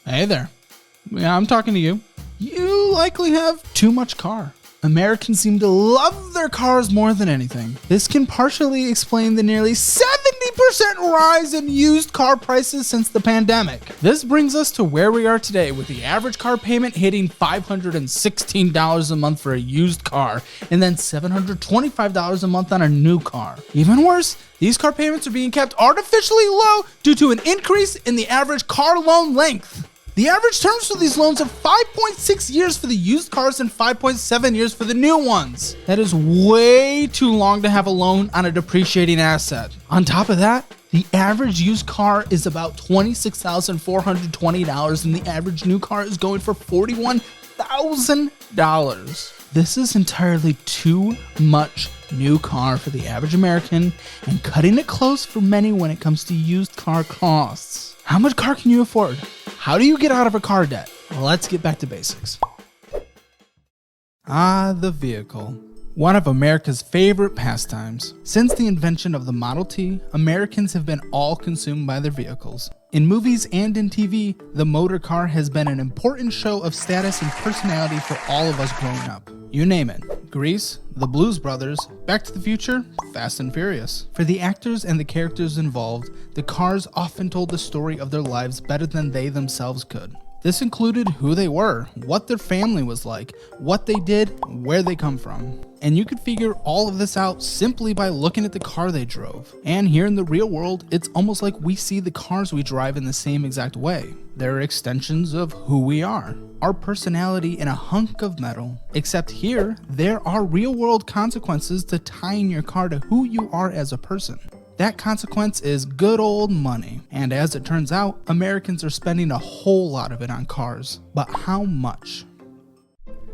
Hey there. Yeah, I'm talking to you. You likely have too much car. Americans seem to love their cars more than anything. This can partially explain the nearly 70% rise in used car prices since the pandemic. This brings us to where we are today, with the average car payment hitting $516 a month for a used car, and then $725 a month on a new car. Even worse, these car payments are being kept artificially low due to an increase in the average car loan length. The average terms for these loans are 5.6 years for the used cars and 5.7 years for the new ones. That is way too long to have a loan on a depreciating asset. On top of that, the average used car is about $26,420 and the average new car is going for $41,000. This is entirely too much new car for the average American and cutting it close for many when it comes to used car costs. How much car can you afford? How do you get out of a car debt? Let's get back to basics. The vehicle. One of America's favorite pastimes. Since the invention of the Model T, Americans have been all consumed by their vehicles. In movies and in TV, the motor car has been an important show of status and personality for all of us growing up. You name it. Grease, The Blues Brothers, Back to the Future, Fast and Furious. For the actors and the characters involved, the cars often told the story of their lives better than they themselves could. This included who they were, what their family was like, what they did, where they come from. And you could figure all of this out simply by looking at the car they drove. And here in the real world, it's almost like we see the cars we drive in the same exact way. They're extensions of who we are, our personality in a hunk of metal. Except here, there are real world consequences to tying your car to who you are as a person. That consequence is good old money. And as it turns out, Americans are spending a whole lot of it on cars. But how much?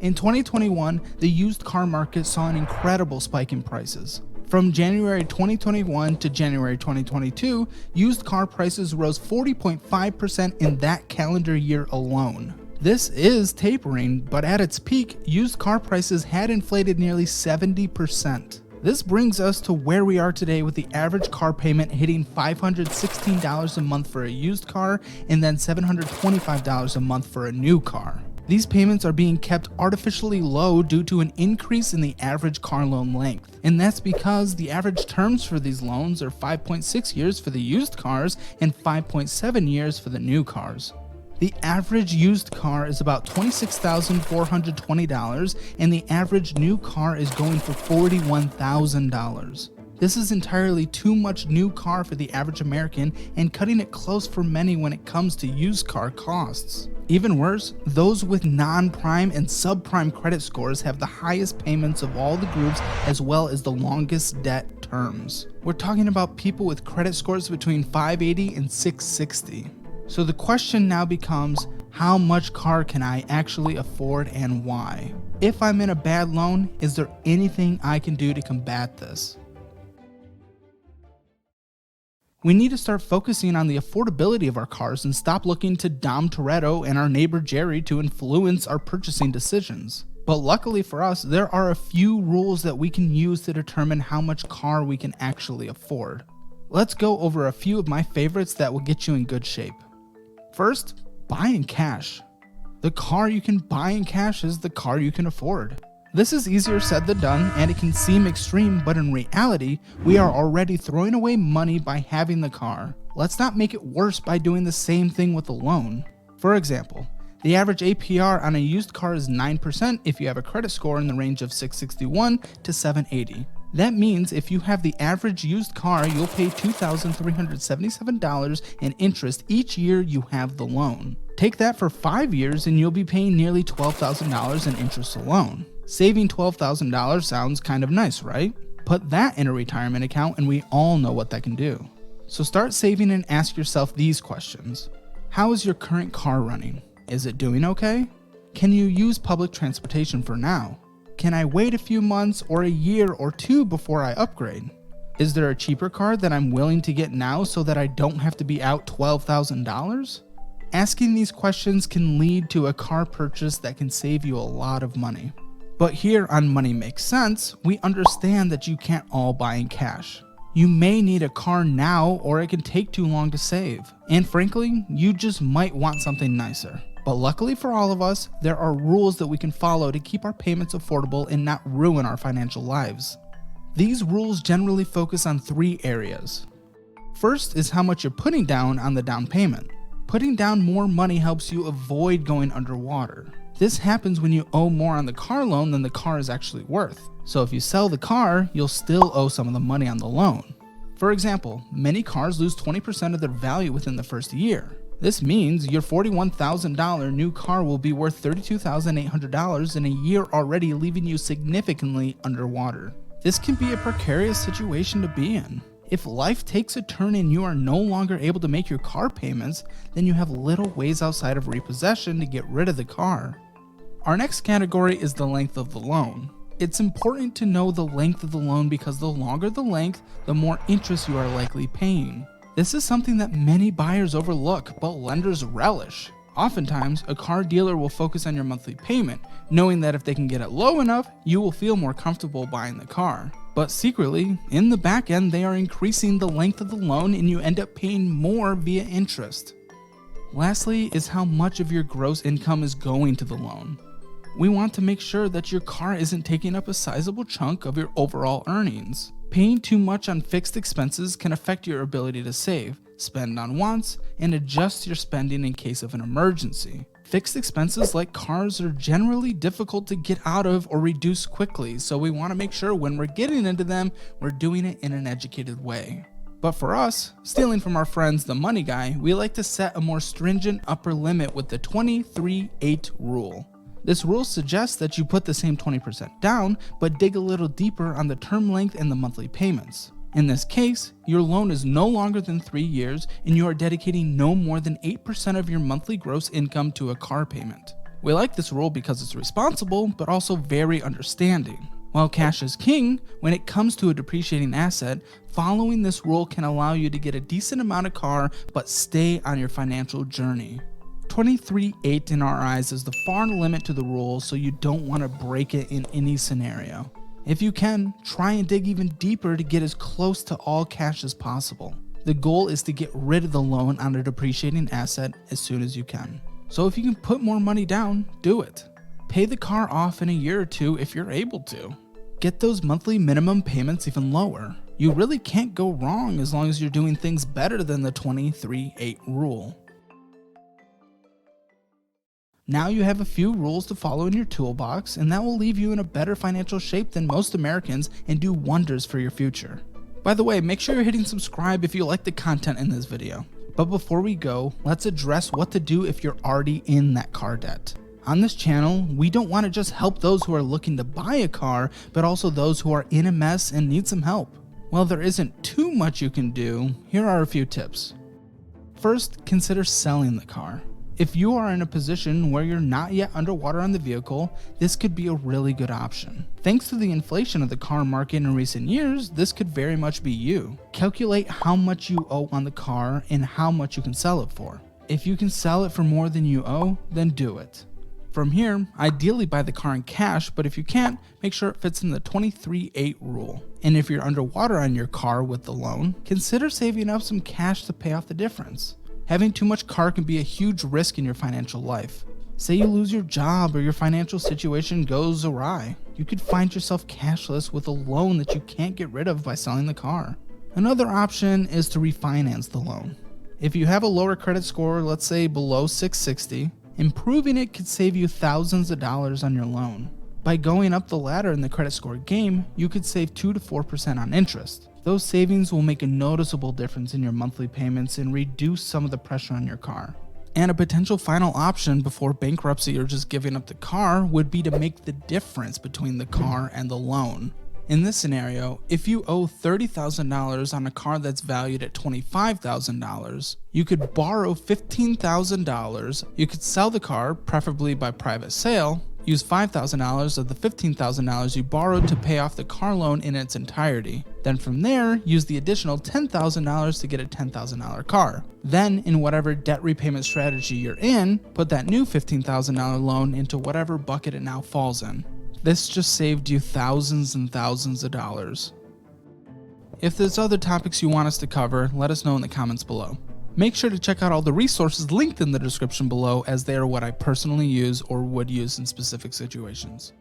In 2021, the used car market saw an incredible spike in prices. From January 2021 to January 2022, used car prices rose 40.5% in that calendar year alone. This is tapering, but at its peak, used car prices had inflated nearly 70%. This brings us to where we are today, with the average car payment hitting $516 a month for a used car and then $725 a month for a new car. These payments are being kept artificially low due to an increase in the average car loan length. And that's because the average terms for these loans are 5.6 years for the used cars and 5.7 years for the new cars. The average used car is about $26,420 and the average new car is going for $41,000. This is entirely too much new car for the average American and cutting it close for many when it comes to used car costs. Even worse, those with non-prime and subprime credit scores have the highest payments of all the groups as well as the longest debt terms. We're talking about people with credit scores between 580 and 660. So the question now becomes, how much car can I actually afford and why? If I'm in a bad loan, is there anything I can do to combat this? We need to start focusing on the affordability of our cars and stop looking to Dom Toretto and our neighbor Jerry to influence our purchasing decisions. But luckily for us, there are a few rules that we can use to determine how much car we can actually afford. Let's go over a few of my favorites that will get you in good shape. First, buy in cash. The car you can buy in cash is the car you can afford. This is easier said than done, and it can seem extreme, but in reality, we are already throwing away money by having the car. Let's not make it worse by doing the same thing with a loan. For example, the average APR on a used car is 9% if you have a credit score in the range of 661 to 780. That means if you have the average used car, you'll pay $2,377 in interest each year you have the loan. Take that for 5 years and you'll be paying nearly $12,000 in interest alone. Saving $12,000 sounds kind of nice, right? Put that in a retirement account and we all know what that can do. So start saving and ask yourself these questions. How is your current car running? Is it doing okay? Can you use public transportation for now? Can I wait a few months or a year or two before I upgrade? Is there a cheaper car that I'm willing to get now so that I don't have to be out $12,000? Asking these questions can lead to a car purchase that can save you a lot of money. But here on Money Makes Sense, we understand that you can't all buy in cash. You may need a car now, or it can take too long to save. And frankly, you just might want something nicer. But luckily for all of us, there are rules that we can follow to keep our payments affordable and not ruin our financial lives. These rules generally focus on 3 areas. First is how much you're putting down on the down payment. Putting down more money helps you avoid going underwater. This happens when you owe more on the car loan than the car is actually worth. So if you sell the car, you'll still owe some of the money on the loan. For example, many cars lose 20% of their value within the first year. This means your $41,000 new car will be worth $32,800 in a year already, leaving you significantly underwater. This can be a precarious situation to be in. If life takes a turn and you are no longer able to make your car payments, then you have little ways outside of repossession to get rid of the car. Our next category is the length of the loan. It's important to know the length of the loan because the longer the length, the more interest you are likely paying. This is something that many buyers overlook, but lenders relish. Oftentimes, a car dealer will focus on your monthly payment, knowing that if they can get it low enough, you will feel more comfortable buying the car. But secretly, in the back end, they are increasing the length of the loan and you end up paying more via interest. Lastly is how much of your gross income is going to the loan. We want to make sure that your car isn't taking up a sizable chunk of your overall earnings. Paying too much on fixed expenses can affect your ability to save, spend on wants, and adjust your spending in case of an emergency. Fixed expenses like cars are generally difficult to get out of or reduce quickly, so we want to make sure when we're getting into them, we're doing it in an educated way. But for us, stealing from our friends the money guy, we like to set a more stringent upper limit with the 23-8 rule. This rule suggests that you put the same 20% down, but dig a little deeper on the term length and the monthly payments. In this case, your loan is no longer than 3 years and you are dedicating no more than 8% of your monthly gross income to a car payment. We like this rule because it's responsible, but also very understanding. While cash is king, when it comes to a depreciating asset, following this rule can allow you to get a decent amount of car, but stay on your financial journey. 23-8 in our eyes is the far limit to the rule, so you don't want to break it in any scenario. If you can, try and dig even deeper to get as close to all cash as possible. The goal is to get rid of the loan on a depreciating asset as soon as you can. So if you can put more money down, do it. Pay the car off in a year or 2 if you're able to. Get those monthly minimum payments even lower. You really can't go wrong as long as you're doing things better than the 23-8 rule. Now you have a few rules to follow in your toolbox, and that will leave you in a better financial shape than most Americans and do wonders for your future. By the way, make sure you're hitting subscribe if you like the content in this video. But before we go, let's address what to do if you're already in that car debt. On this channel, we don't want to just help those who are looking to buy a car, but also those who are in a mess and need some help. While there isn't too much you can do, here are a few tips. First, consider selling the car. If you are in a position where you're not yet underwater on the vehicle, this could be a really good option. Thanks to the inflation of the car market in recent years, this could very much be you. Calculate how much you owe on the car and how much you can sell it for. If you can sell it for more than you owe, then do it. From here, ideally buy the car in cash, but if you can't, make sure it fits in the 23-8 rule. And if you're underwater on your car with the loan, consider saving up some cash to pay off the difference. Having too much car can be a huge risk in your financial life. Say you lose your job or your financial situation goes awry. You could find yourself cashless with a loan that you can't get rid of by selling the car. Another option is to refinance the loan. If you have a lower credit score, let's say below 660, improving it could save you thousands of dollars on your loan. By going up the ladder in the credit score game, you could save 2 to 4% on interest. Those savings will make a noticeable difference in your monthly payments and reduce some of the pressure on your car. And a potential final option before bankruptcy or just giving up the car would be to make the difference between the car and the loan. In this scenario, if you owe $30,000 on a car that's valued at $25,000, you could borrow $15,000, you could sell the car, preferably by private sale, use $5,000 of the $15,000 you borrowed to pay off the car loan in its entirety. Then from there, use the additional $10,000 to get a $10,000 car. Then, in whatever debt repayment strategy you're in, put that new $15,000 loan into whatever bucket it now falls in. This just saved you thousands and thousands of dollars. If there's other topics you want us to cover, let us know in the comments below. Make sure to check out all the resources linked in the description below, as they are what I personally use or would use in specific situations.